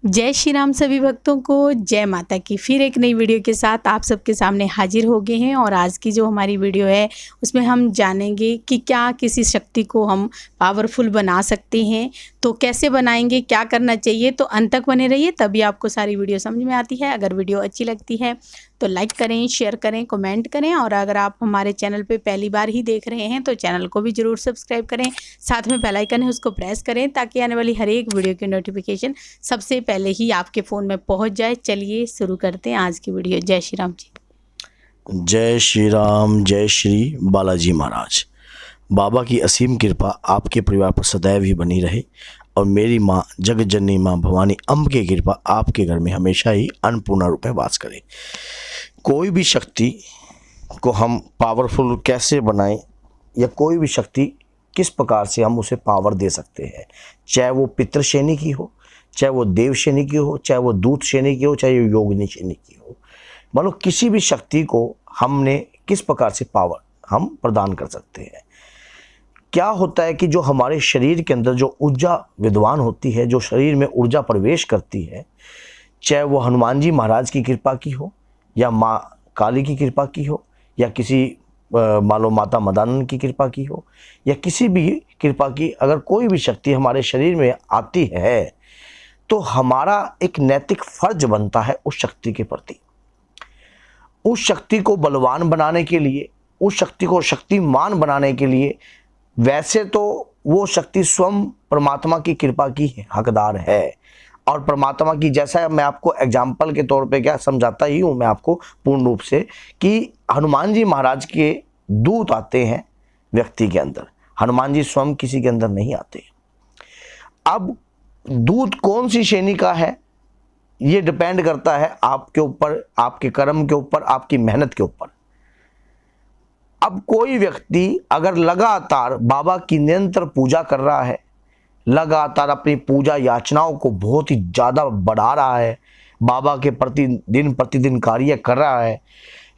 जय श्री राम सभी भक्तों को, जय माता की। फिर एक नई वीडियो के साथ आप सबके सामने हाजिर हो गए हैं। और आज की जो हमारी वीडियो है उसमें हम जानेंगे कि क्या किसी शक्ति को हम पावरफुल बना सकते हैं, तो कैसे बनाएंगे, क्या करना चाहिए। तो अंत तक बने रहिए, तभी आपको सारी वीडियो समझ में आती है। अगर वीडियो अच्छी लगती है तो लाइक करें, शेयर करें, कमेंट करें। और अगर आप हमारे चैनल पे पहली बार ही देख रहे हैं तो चैनल को भी ज़रूर सब्सक्राइब करें। साथ में बेल आइकन है उसको प्रेस करें ताकि आने वाली हर एक वीडियो की नोटिफिकेशन सबसे पहले ही आपके फ़ोन में पहुंच जाए। चलिए शुरू करते हैं आज की वीडियो। जय श्री राम जी। जय श्री राम, जय श्री बालाजी महाराज। बाबा की असीम कृपा आपके परिवार पर सदैव ही बनी रहे और मेरी माँ जगत जननी माँ भवानी अम्ब की कृपा आपके घर में हमेशा ही अन्नपूर्णा रूप में वास करे। कोई भी शक्ति को हम पावरफुल कैसे बनाएं या कोई भी शक्ति किस प्रकार से हम उसे पावर दे सकते हैं, चाहे वो पितृ श्रेणी की हो, चाहे वो देव श्रेणी की हो, चाहे वो दूत श्रेणी की हो, चाहे वो योगिनी श्रेणी की हो। मतलब किसी भी शक्ति को हमने किस प्रकार से पावर हम प्रदान कर सकते हैं। क्या होता है कि जो हमारे शरीर के अंदर जो ऊर्जा विद्वान होती है, जो शरीर में ऊर्जा प्रवेश करती है, चाहे वो हनुमान जी महाराज की कृपा की हो या माँ काली की कृपा की हो या किसी मान लो माता मदानन की कृपा की हो या किसी भी कृपा की, अगर कोई भी शक्ति हमारे शरीर में आती है तो हमारा एक नैतिक फर्ज बनता है उस शक्ति के प्रति। उस शक्ति को बलवान बनाने के लिए, उस शक्ति को शक्तिमान बनाने के लिए, वैसे तो वो शक्ति स्वयं परमात्मा की कृपा की हकदार है। और परमात्मा की, जैसा मैं आपको एग्जाम्पल के तौर पे क्या समझाता ही हूँ मैं आपको पूर्ण रूप से, कि हनुमान जी महाराज के दूत आते हैं व्यक्ति के अंदर, हनुमान जी स्वयं किसी के अंदर नहीं आते। अब दूत कौन सी श्रेणी का है ये डिपेंड करता है आपके ऊपर, आपके कर्म के ऊपर, आपकी मेहनत के ऊपर। अब कोई व्यक्ति अगर लगातार बाबा की निरंतर पूजा कर रहा है, लगातार अपनी पूजा याचनाओं को बहुत ही ज़्यादा बढ़ा रहा है, बाबा के प्रति दिन प्रतिदिन कार्य कर रहा है,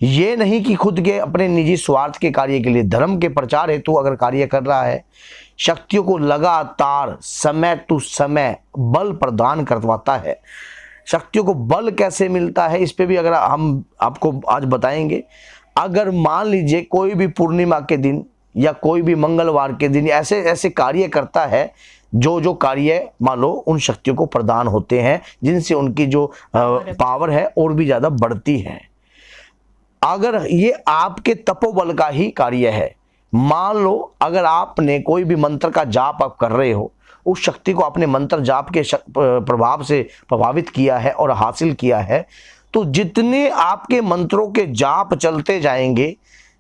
ये नहीं कि खुद के अपने निजी स्वार्थ के कार्य के लिए, धर्म के प्रचार हेतु अगर कार्य कर रहा है, शक्तियों को लगातार समय टू समय बल प्रदान करवाता है। शक्तियों को बल कैसे मिलता है इस पे भी अगर हम आपको आज बताएंगे। अगर मान लीजिए कोई भी पूर्णिमा के दिन या कोई भी मंगलवार के दिन ऐसे ऐसे कार्य करता है, जो कार्य मान लो उन शक्तियों को प्रदान होते हैं, जिनसे उनकी जो पावर है और भी ज़्यादा बढ़ती है। अगर ये आपके तपोबल का ही कार्य है, मान लो अगर आपने कोई भी मंत्र का जाप आप कर रहे हो, उस शक्ति को आपने मंत्र जाप के प्रभाव से प्रभावित किया है और हासिल किया है, तो जितने आपके मंत्रों के जाप चलते जाएंगे,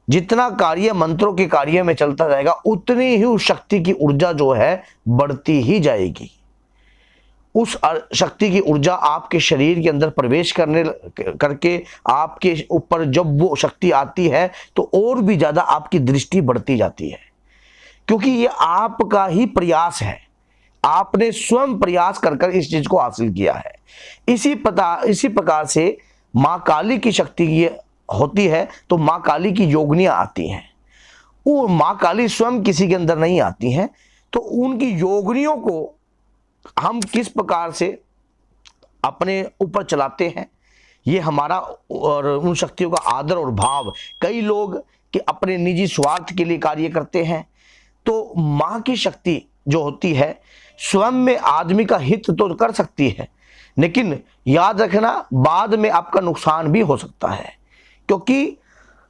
जितना कार्य मंत्रों के कार्य में चलता जाएगा, उतनी ही उस शक्ति की ऊर्जा जो है बढ़ती ही जाएगी। उस शक्ति की ऊर्जा आपके शरीर के अंदर प्रवेश करके आपके ऊपर जब वो शक्ति आती है तो और भी ज़्यादा आपकी दृष्टि बढ़ती जाती है, क्योंकि ये आपका ही प्रयास है। आपने स्वयं प्रयास कर इस चीज को हासिल किया है। इसी प्रकार से माँ काली की शक्ति ये होती है तो माँ काली की योगनियाँ आती हैं। वो माँ काली स्वयं किसी के अंदर नहीं आती हैं, तो उनकी योगनियों को हम किस प्रकार से अपने ऊपर चलाते हैं, ये हमारा और उन शक्तियों का आदर और भाव। कई लोग कि अपने निजी स्वार्थ के लिए कार्य करते हैं, तो माँ की शक्ति जो होती है स्वयं में आदमी का हित तो कर सकती है, लेकिन याद रखना बाद में आपका नुकसान भी हो सकता है, क्योंकि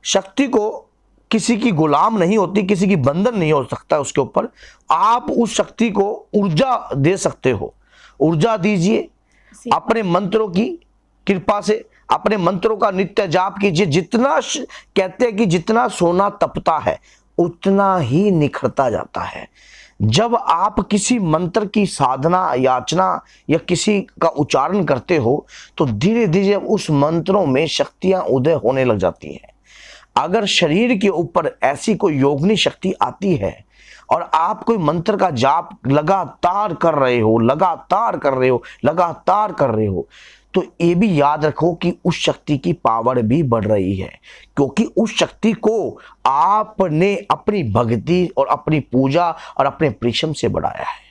शक्ति को किसी की गुलाम नहीं होती, किसी की बंधन नहीं हो सकता उसके ऊपर। आप उस शक्ति को ऊर्जा दे सकते हो, ऊर्जा दीजिए अपने मंत्रों की कृपा से, अपने मंत्रों का नित्य जाप कीजिए। जितना कहते हैं कि जितना सोना तपता है उतना ही निखरता जाता है। जब आप किसी मंत्र की साधना याचना या किसी का उच्चारण करते हो तो धीरे धीरे उस मंत्रों में शक्तियां उदय होने लग जाती हैं। अगर शरीर के ऊपर ऐसी कोई योगिनी शक्ति आती है और आप कोई मंत्र का जाप लगातार कर रहे हो, लगातार कर रहे हो, तो ये भी याद रखो कि उस शक्ति की पावर भी बढ़ रही है, क्योंकि उस शक्ति को आपने अपनी भक्ति और अपनी पूजा और अपने परिश्रम से बढ़ाया है।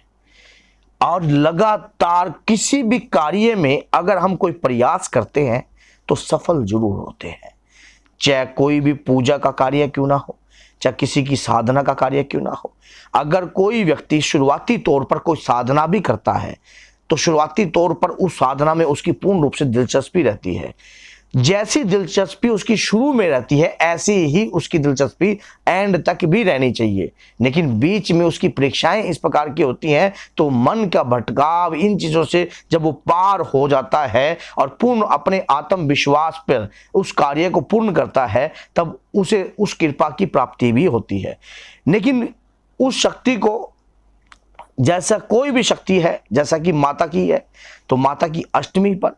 और लगातार किसी भी कार्य में अगर हम कोई प्रयास करते हैं तो सफल जरूर होते हैं। चाहे कोई भी पूजा का कार्य क्यों ना हो, चाहे किसी की साधना का कार्य क्यों ना हो, अगर कोई व्यक्ति शुरुआती तौर पर कोई साधना भी करता है तो शुरुआती तौर पर उस साधना में उसकी पूर्ण रूप से दिलचस्पी रहती है। जैसी दिलचस्पी उसकी शुरू में रहती है ऐसी ही उसकी दिलचस्पी एंड तक भी रहनी चाहिए, लेकिन बीच में उसकी परीक्षाएं इस प्रकार की होती हैं तो मन का भटकाव इन चीज़ों से जब वो पार हो जाता है और पूर्ण अपने आत्मविश्वास पर उस कार्य को पूर्ण करता है तब उसे उस कृपा की प्राप्ति भी होती है। लेकिन उस शक्ति को, जैसा कोई भी शक्ति है, जैसा कि माता की है तो माता की अष्टमी पर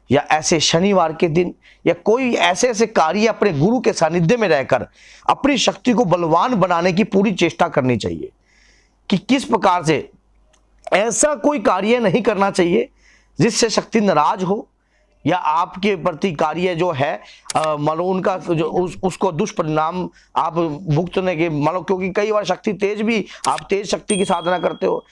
या ऐसे शनिवार के दिन या कोई ऐसे ऐसे कार्य अपने गुरु के सानिध्य में रहकर अपनी शक्ति को बलवान बनाने की पूरी चेष्टा करनी चाहिए कि किस प्रकार से ऐसा कोई कार्य नहीं करना चाहिए जिससे शक्ति नाराज हो या आपके प्रति कार्य जो है मान लो उनका जो उसको दुष्परिणाम आप भुगतने के, मान लो क्योंकि कई बार शक्ति तेज भी, आप तेज शक्ति की साधना करते हो,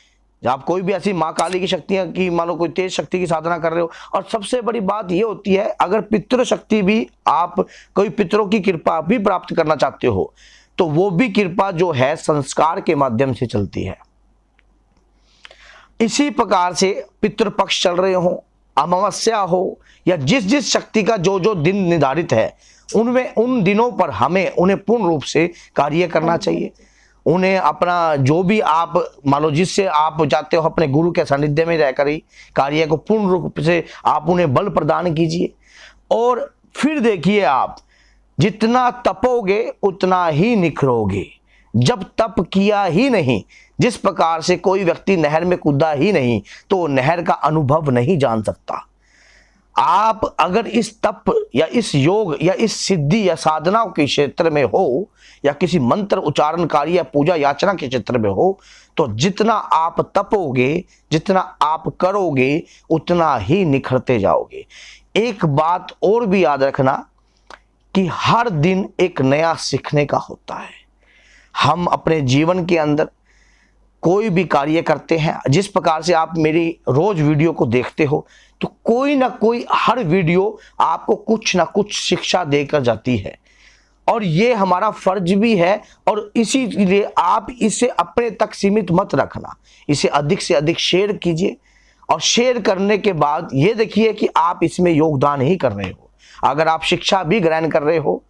आप कोई भी ऐसी माँ काली की शक्तियां की मान लो कोई तेज शक्ति की साधना कर रहे हो। और सबसे बड़ी बात ये होती है अगर पितृ शक्ति भी, आप कोई पितरों की कृपा भी प्राप्त करना चाहते हो तो वो भी कृपा जो है संस्कार के माध्यम से चलती है। इसी प्रकार से पितृपक्ष चल रहे हो, अमावस्या हो या जिस जिस शक्ति का जो जो दिन निर्धारित है उनमें उन दिनों पर हमें उन्हें पूर्ण रूप से कार्य करना चाहिए। उन्हें अपना जो भी आप मान लो जिससे आप चाहते हो अपने गुरु के सानिध्य में रहकर ही कार्य को पूर्ण रूप से आप उन्हें बल प्रदान कीजिए। और फिर देखिए, आप जितना तपोगे उतना ही निखरोगे। जब तप किया ही नहीं, जिस प्रकार से कोई व्यक्ति नहर में कूदा ही नहीं तो नहर का अनुभव नहीं जान सकता। आप अगर इस तप या इस योग या इस सिद्धि या साधनाओं के क्षेत्र में हो या किसी मंत्र उच्चारणकारी या पूजा याचना के क्षेत्र में हो तो जितना आप तपोगे, जितना आप करोगे उतना ही निखरते जाओगे। एक बात और भी याद रखना कि हर दिन एक नया सीखने का होता है। हम अपने जीवन के अंदर कोई भी कार्य करते हैं, जिस प्रकार से आप मेरी रोज वीडियो को देखते हो तो कोई ना कोई हर वीडियो आपको कुछ ना कुछ शिक्षा देकर जाती है और ये हमारा फर्ज भी है। और इसीलिए आप इसे अपने तक सीमित मत रखना, इसे अधिक से अधिक शेयर कीजिए और शेयर करने के बाद ये देखिए कि आप इसमें योगदान ही कर रहे हो। अगर आप शिक्षा भी ग्रहण कर रहे हो,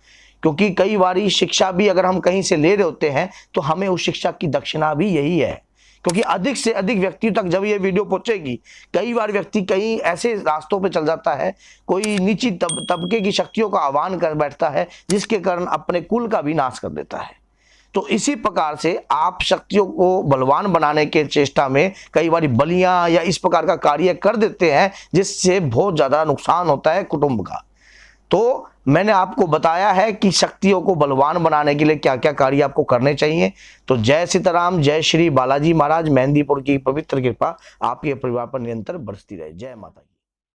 क्योंकि कई बारी शिक्षा भी अगर हम कहीं से ले रहे होते हैं तो हमें उस शिक्षा की दक्षिणा भी यही है, क्योंकि अधिक से अधिक व्यक्तियों तक जब ये वीडियो पहुंचेगी, कई बार व्यक्ति कई ऐसे रास्तों पे चल जाता है, कोई नीची तबके की शक्तियों का आह्वान कर बैठता है जिसके कारण अपने कुल का भी नाश कर देता है। तो इसी प्रकार से आप शक्तियों को बलवान बनाने के चेष्टा में कई बार बलियां या इस प्रकार का कार्य कर देते हैं जिससे बहुत ज्यादा नुकसान होता है कुटुंब का। तो मैंने आपको बताया है कि शक्तियों को बलवान बनाने के लिए क्या क्या कार्य आपको करने चाहिए। तो जय सीताराम, जय श्री बालाजी महाराज। मेहंदीपुर की पवित्र कृपा आपके परिवार पर निरंतर बरसती रहे। जय माता।